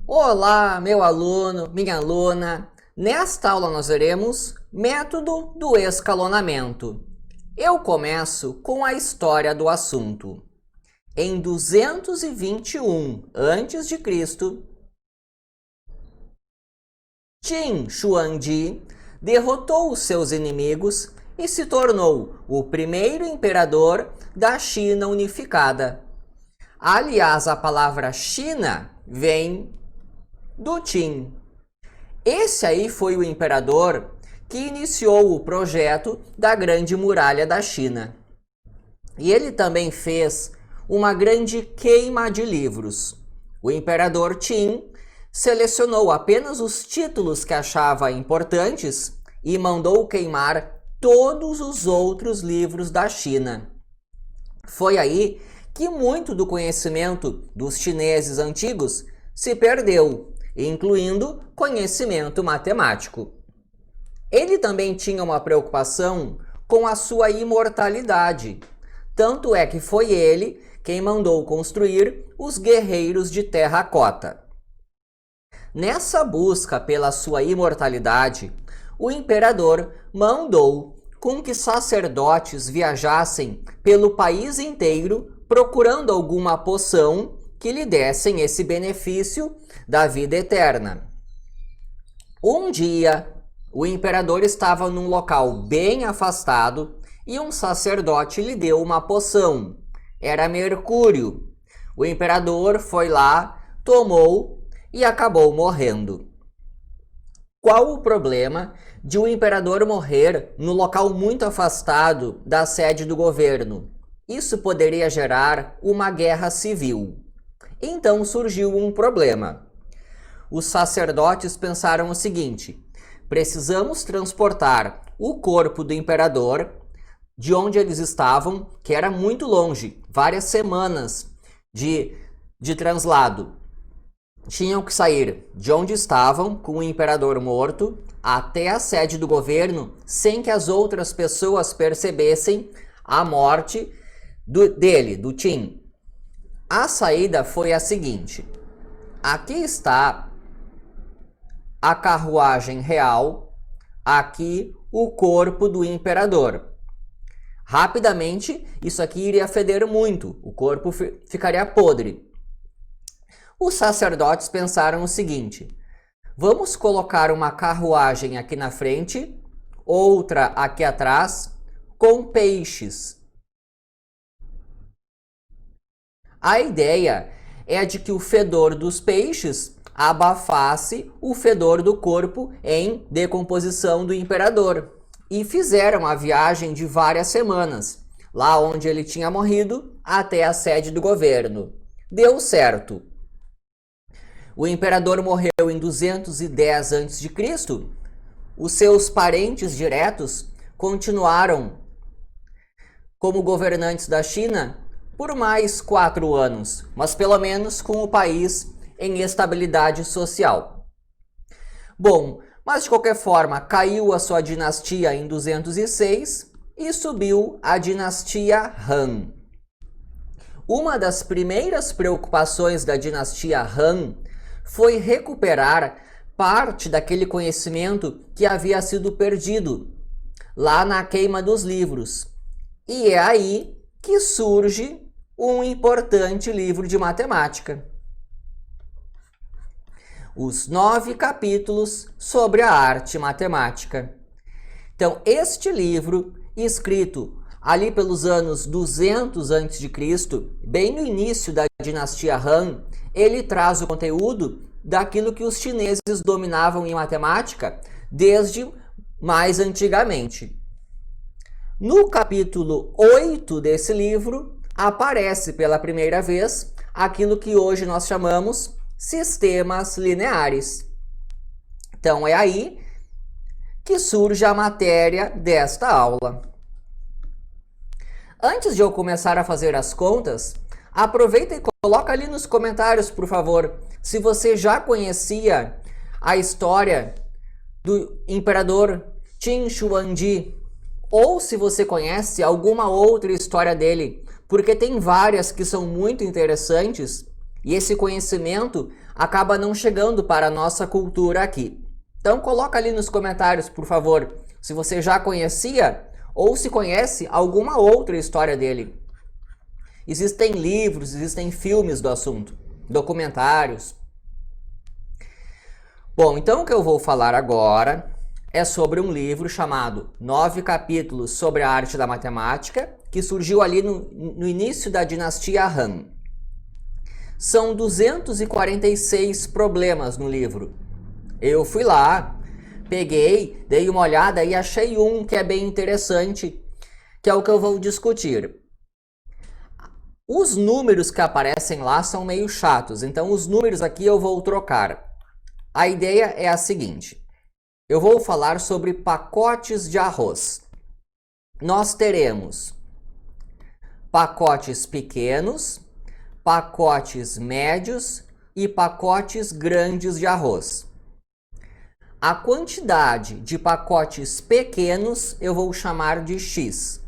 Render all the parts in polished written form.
Olá, meu aluno, minha aluna. Nesta aula nós veremos método do escalonamento. Eu começo com a história do assunto. Em 221 a.C., Qin Huangdi derrotou os seus inimigos e se tornou o primeiro imperador da China unificada. Aliás, a palavra China vem do Qin. Esse aí foi o imperador que iniciou o projeto da Grande Muralha da China. E ele também fez uma grande queima de livros. O imperador Qin selecionou apenas os títulos que achava importantes e mandou queimar todos os outros livros da China. Foi aí que muito do conhecimento dos chineses antigos se perdeu, incluindo conhecimento matemático. Ele também tinha uma preocupação com a sua imortalidade. Tanto é que foi ele quem mandou construir os guerreiros de terracota. Nessa busca pela sua imortalidade, o imperador mandou com que sacerdotes viajassem pelo país inteiro procurando alguma poção que lhe dessem esse benefício da vida eterna. Um dia, o imperador estava num local bem afastado e um sacerdote lhe deu uma poção. Era mercúrio. O imperador foi lá, tomou e acabou morrendo. Qual o problema de um imperador morrer no local muito afastado da sede do governo? Isso poderia gerar uma guerra civil. Então surgiu um problema. Os sacerdotes pensaram o seguinte: precisamos transportar o corpo do imperador de onde eles estavam, que era muito longe, várias semanas de translado. Tinham que sair de onde estavam, com o imperador morto, até a sede do governo, sem que as outras pessoas percebessem a morte do Qin. A saída foi a seguinte: aqui está a carruagem real, aqui o corpo do imperador. Rapidamente, isso aqui iria feder muito, o corpo ficaria podre. Os sacerdotes pensaram o seguinte: vamos colocar uma carruagem aqui na frente, outra aqui atrás, com peixes. A ideia é de que o fedor dos peixes abafasse o fedor do corpo em decomposição do imperador. E fizeram a viagem de várias semanas, lá onde ele tinha morrido, até a sede do governo. Deu certo. O imperador morreu em 210 a.C. Os seus parentes diretos continuaram como governantes da China por mais 4 anos, mas pelo menos com o país em estabilidade social. Bom, mas de qualquer forma, caiu a sua dinastia em 206 e subiu a dinastia Han. Uma das primeiras preocupações da dinastia Han foi recuperar parte daquele conhecimento que havia sido perdido lá na queima dos livros. E é aí que surge um importante livro de matemática. Os 9 capítulos sobre a arte matemática. Então, este livro, escrito ali pelos anos 200 a.C., bem no início da dinastia Han, ele traz o conteúdo daquilo que os chineses dominavam em matemática desde mais antigamente. No capítulo 8 desse livro, aparece pela primeira vez aquilo que hoje nós chamamos sistemas lineares. Então é aí que surge a matéria desta aula. Antes de eu começar a fazer as contas, aproveita e coloca ali nos comentários, por favor, se você já conhecia a história do imperador Qin Huangdi, ou se você conhece alguma outra história dele, porque tem várias que são muito interessantes E esse conhecimento acaba não chegando para a nossa cultura aqui. Então coloca ali nos comentários, por favor, se você já conhecia ou se conhece alguma outra história dele. Existem livros, existem filmes do assunto, documentários. Bom, então o que eu vou falar agora é sobre um livro chamado 9 capítulos sobre a arte da matemática, que surgiu ali no início da dinastia Han. São 246 problemas no livro. Eu fui lá, peguei, dei uma olhada e achei um que é bem interessante, que é o que eu vou discutir. Os números que aparecem lá são meio chatos, então os números aqui eu vou trocar. A ideia é a seguinte: eu vou falar sobre pacotes de arroz. Nós teremos pacotes pequenos, pacotes médios e pacotes grandes de arroz. A quantidade de pacotes pequenos eu vou chamar de X.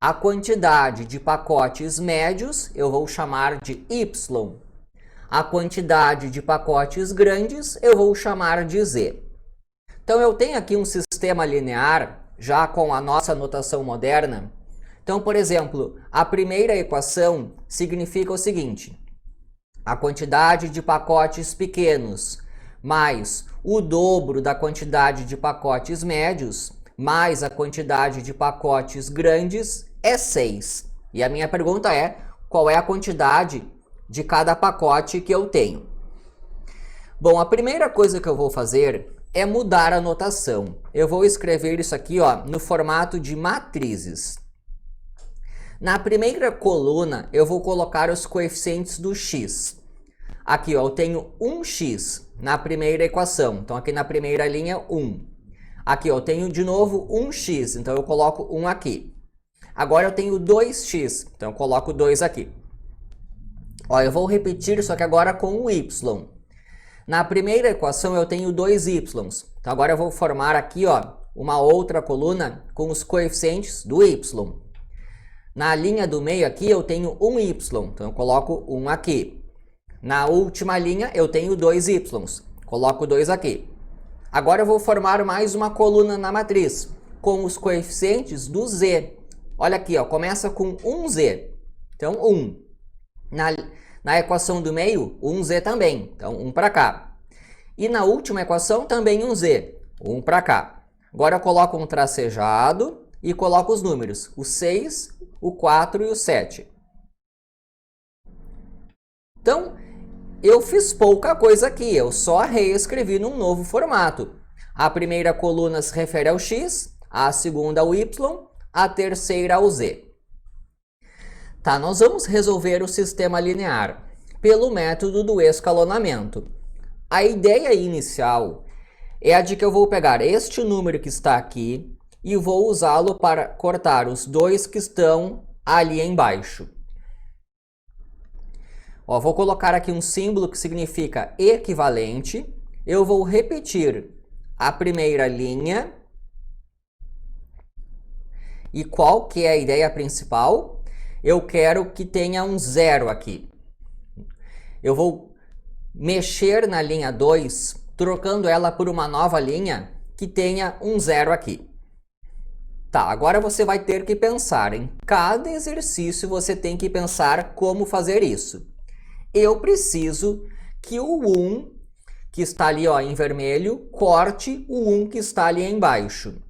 A quantidade de pacotes médios eu vou chamar de Y. A quantidade de pacotes grandes eu vou chamar de Z. Então eu tenho aqui um sistema linear, já com a nossa notação moderna. Então, por exemplo, a primeira equação significa o seguinte: a quantidade de pacotes pequenos mais o dobro da quantidade de pacotes médios mais a quantidade de pacotes grandes é 6. E a minha pergunta é: qual é a quantidade de cada pacote que eu tenho? Bom, a primeira coisa que eu vou fazer é mudar a notação. Eu vou escrever isso aqui, no formato de matrizes. Na primeira coluna, eu vou colocar os coeficientes do x. Aqui, eu tenho 1x na primeira equação. Então, aqui na primeira linha, 1. Aqui, eu tenho de novo 1x. Então, eu coloco 1 aqui. Agora, eu tenho 2x. Então, eu coloco 2 aqui. Eu vou repetir isso aqui agora com o y. Na primeira equação, eu tenho 2y. Então, agora eu vou formar aqui, uma outra coluna com os coeficientes do y. Na linha do meio aqui, eu tenho 1y. Então, eu coloco 1 aqui. Na última linha, eu tenho 2y. Coloco 2 aqui. Agora, eu vou formar mais uma coluna na matriz com os coeficientes do z. Olha aqui, começa com 1z. Então, 1. Na equação do meio, 1z também. Então, 1 para cá. E na última equação, também 1z. 1 para cá. Agora, eu coloco um tracejado e coloco os números. O 6, o 4 e o 7. Então, eu fiz pouca coisa aqui. Eu só reescrevi num novo formato. A primeira coluna se refere ao x, a segunda ao y, a terceira ao z. Tá, nós vamos resolver o sistema linear pelo método do escalonamento. A ideia inicial é a de que eu vou pegar este número que está aqui e vou usá-lo para cortar os dois que estão ali embaixo. Vou colocar aqui um símbolo que significa equivalente. Eu vou repetir a primeira linha. E qual que é a ideia principal? Eu quero que tenha um 0 aqui. Eu vou mexer na linha 2, trocando ela por uma nova linha que tenha um 0 aqui. Tá, agora você vai ter que pensar. Em cada exercício você tem que pensar como fazer isso. Eu preciso que o 1, que está ali em vermelho, corte o 1 que está ali embaixo.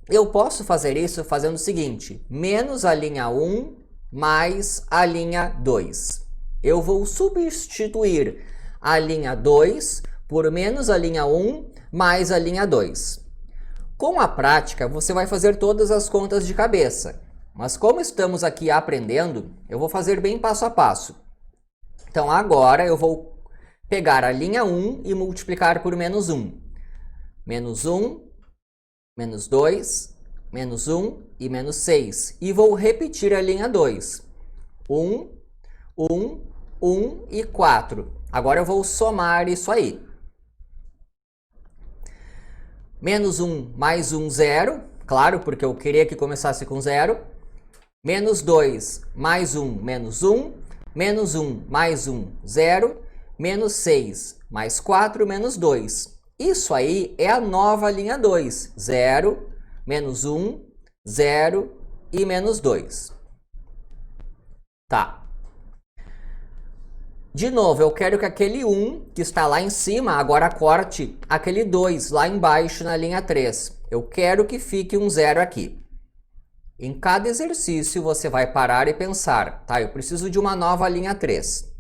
Eu posso fazer isso fazendo o seguinte: menos a linha 1 mais a linha 2. Eu vou substituir a linha 2 por menos a linha 1 mais a linha 2. Com a prática, você vai fazer todas as contas de cabeça. Mas como estamos aqui aprendendo, eu vou fazer bem passo a passo. Então agora eu vou pegar a linha 1 e multiplicar por menos 1. Menos 1, menos 2, menos 1 e menos 6. E vou repetir a linha 2. 1, 1, 1 e 4. Agora eu vou somar isso aí. Menos 1 mais 1, 0. Claro, porque eu queria que começasse com 0. Menos 2 mais 1, menos 1. menos 1 mais 1, 0, menos 6 mais 4, menos 2. Isso aí é a nova linha 2. 0, menos 1, 0 e menos 2. Tá. De novo, eu quero que aquele 1 que está lá em cima agora corte aquele 2 lá embaixo na linha 3. Eu quero que fique um 0 aqui. Em cada exercício você vai parar e pensar, tá? Eu preciso de uma nova linha 3.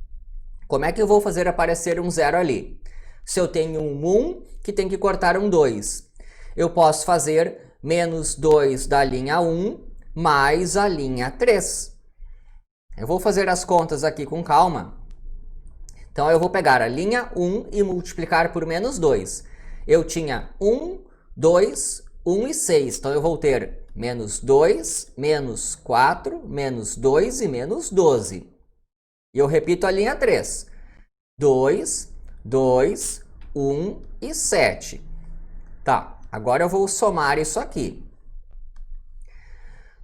Como é que eu vou fazer aparecer um 0 ali? Se eu tenho um 1 que tem que cortar um 2, eu posso fazer menos 2 da linha 1 mais a linha 3. Eu vou fazer as contas aqui com calma. Então eu vou pegar a linha 1 e multiplicar por menos 2. Eu tinha 1, 2, 1 e 6. Então eu vou ter menos 2, menos 4, menos 2 e menos 12. E eu repito a linha 3. 2, 2, 1 e 7. Tá, agora eu vou somar isso aqui.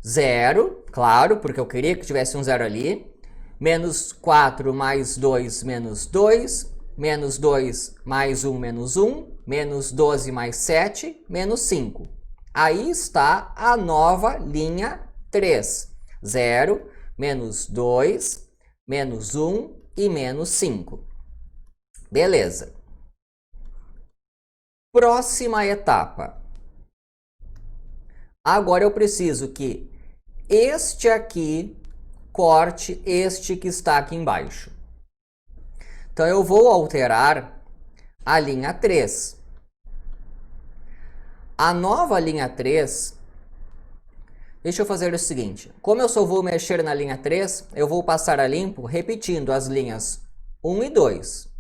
0, claro, porque eu queria que tivesse um 0 ali. Menos 4 mais 2, menos 2. Menos 2 mais 1, menos 1. Menos 12 mais 7, menos 5. Aí está a nova linha 3. 0, menos 2, menos 1 e menos 5. Beleza. Próxima etapa. Agora eu preciso que este aqui corte este que está aqui embaixo. Então eu vou alterar a linha 3. A nova linha 3, deixa eu fazer o seguinte, como eu só vou mexer na linha 3, eu vou passar a limpo repetindo as linhas 1 e 2.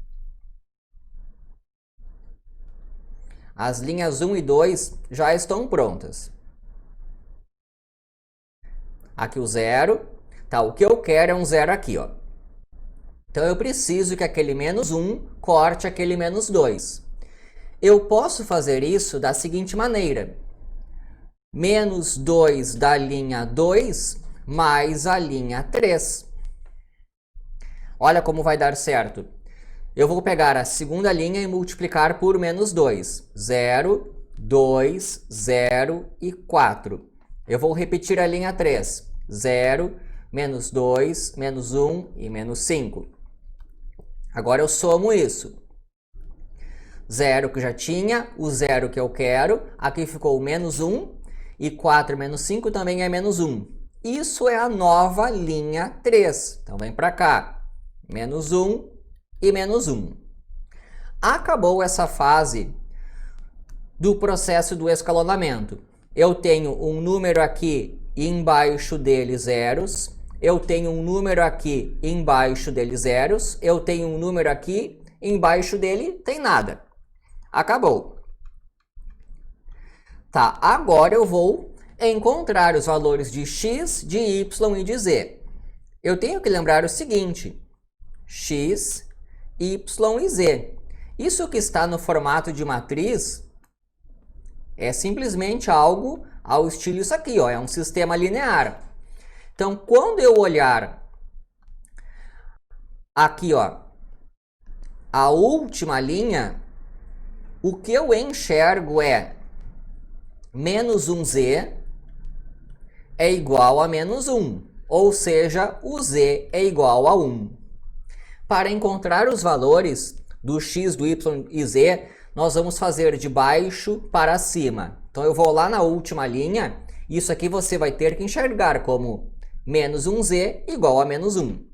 As linhas 1 e 2 já estão prontas. Aqui o 0, tá, o que eu quero é um 0 aqui, ó. Então eu preciso que aquele menos 1 corte aquele menos 2. Eu posso fazer isso da seguinte maneira. Menos 2 da linha 2 mais a linha 3. Olha como vai dar certo. Eu vou pegar a segunda linha e multiplicar por menos 2. 0, 2, 0 e 4. Eu vou repetir a linha 3. 0, menos 2, menos 1 e menos 5. Agora eu somo isso. 0 que já tinha, o 0 que eu quero, aqui ficou menos 1, e 4 menos 5 também é menos 1. Isso é a nova linha 3. Então vem para cá, menos 1 e menos 1. Acabou essa fase do processo do escalonamento. Eu tenho um número aqui e embaixo dele zeros, eu tenho um número aqui e embaixo dele zeros, eu tenho um número aqui e embaixo dele tem nada. Acabou. Tá, agora eu vou encontrar os valores de x, de y e de z. Eu tenho que lembrar o seguinte, x, y e z. Isso que está no formato de matriz é simplesmente algo ao estilo isso aqui, ó, é um sistema linear. Então, quando eu olhar aqui, ó, a última linha, o que eu enxergo é menos 1z é igual a menos 1, ou seja, o z é igual a 1. Para encontrar os valores do x, do y e z, nós vamos fazer de baixo para cima. Então eu vou lá na última linha, isso aqui você vai ter que enxergar como menos 1z igual a menos 1.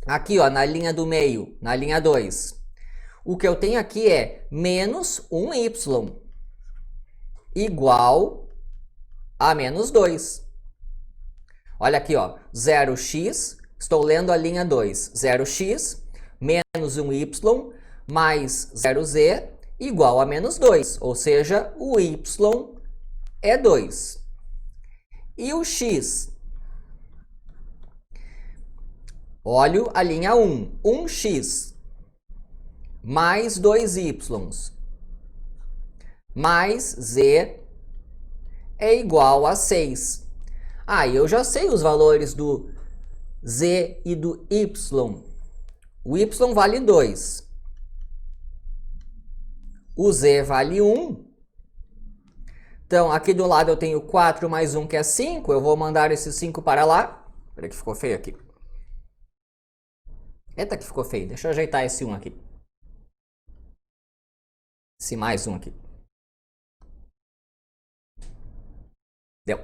Aqui, ó, na linha do meio, na linha 2, o que eu tenho aqui é menos 1y igual a menos 2. Olha aqui, ó, 0x, estou lendo a linha 2, 0x menos 1y mais 0z igual a menos 2, ou seja, o y é 2. E o x? Olha a linha 1, 1x mais 2y mais z é igual a 6. Ah, eu já sei os valores do z e do y. O y vale 2. O z vale 1. Então, aqui do lado eu tenho 4 mais 1, que é 5. Eu vou mandar esse 5 para lá. Espera que ficou feio aqui. Eita, que ficou feio. Deixa eu ajeitar esse 1 aqui. Esse mais 1 aqui. Deu.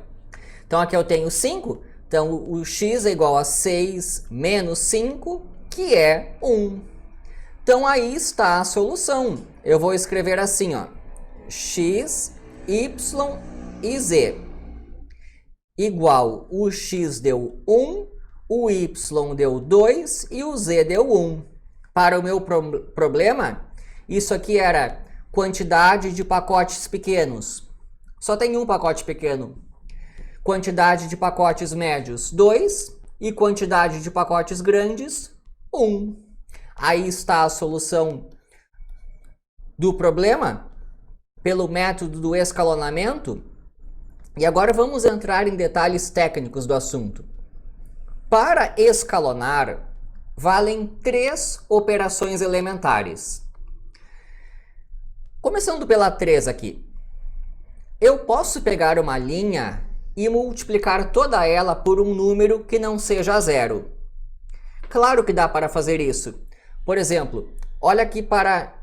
Então, aqui eu tenho 5. Então, o x é igual a 6 menos 5, que é 1. Então, aí está a solução. Eu vou escrever assim, ó. X, y e z. Igual, o x deu 1, o y deu 2 e o z deu 1. Para o meu problema, isso aqui era quantidade de pacotes pequenos. Só tem um pacote pequeno. Quantidade de pacotes médios, 2. E quantidade de pacotes grandes, 1. Aí está a solução do problema pelo método do escalonamento. E agora vamos entrar em detalhes técnicos do assunto. Para escalonar, valem 3 operações elementares. Começando pela 3 aqui. Eu posso pegar uma linha e multiplicar toda ela por um número que não seja 0. Claro que dá para fazer isso. Por exemplo, olha aqui para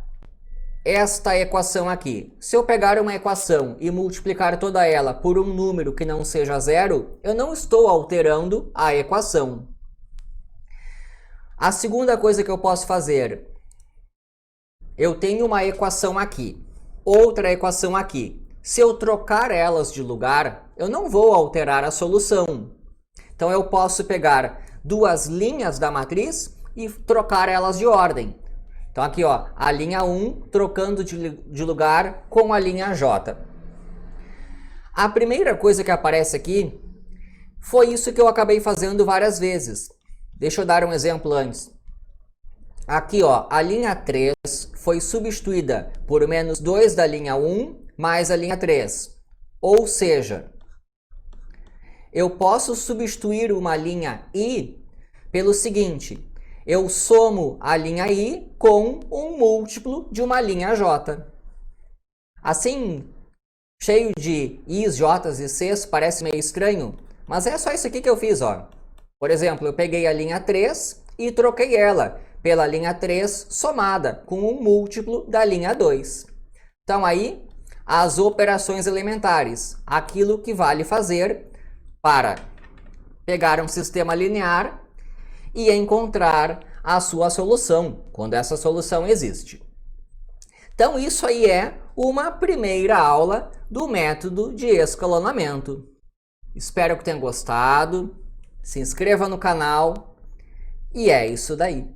esta equação aqui. Se eu pegar uma equação e multiplicar toda ela por um número que não seja 0, eu não estou alterando a equação. A segunda coisa que eu posso fazer, eu tenho uma equação aqui, outra equação aqui. Se eu trocar elas de lugar, eu não vou alterar a solução. Então eu posso pegar duas linhas da matriz e trocar elas de ordem. Então aqui, ó, a linha 1 trocando de lugar com a linha J. A primeira coisa que aparece aqui foi isso que eu acabei fazendo várias vezes. Deixa eu dar um exemplo antes. Aqui, ó, a linha 3 foi substituída por menos 2 da linha 1 mais a linha 3. Ou seja, eu posso substituir uma linha I pelo seguinte: eu somo a linha I com um múltiplo de uma linha J. Assim, cheio de I's, J's e C's, parece meio estranho, mas é só isso aqui que eu fiz, ó. Por exemplo, eu peguei a linha 3 e troquei ela pela linha 3 somada com um múltiplo da linha 2. Então aí, as operações elementares, aquilo que vale fazer para pegar um sistema linear e encontrar a sua solução, quando essa solução existe. Então isso aí é uma primeira aula do método de escalonamento. Espero que tenham gostado, se inscreva no canal e é isso daí.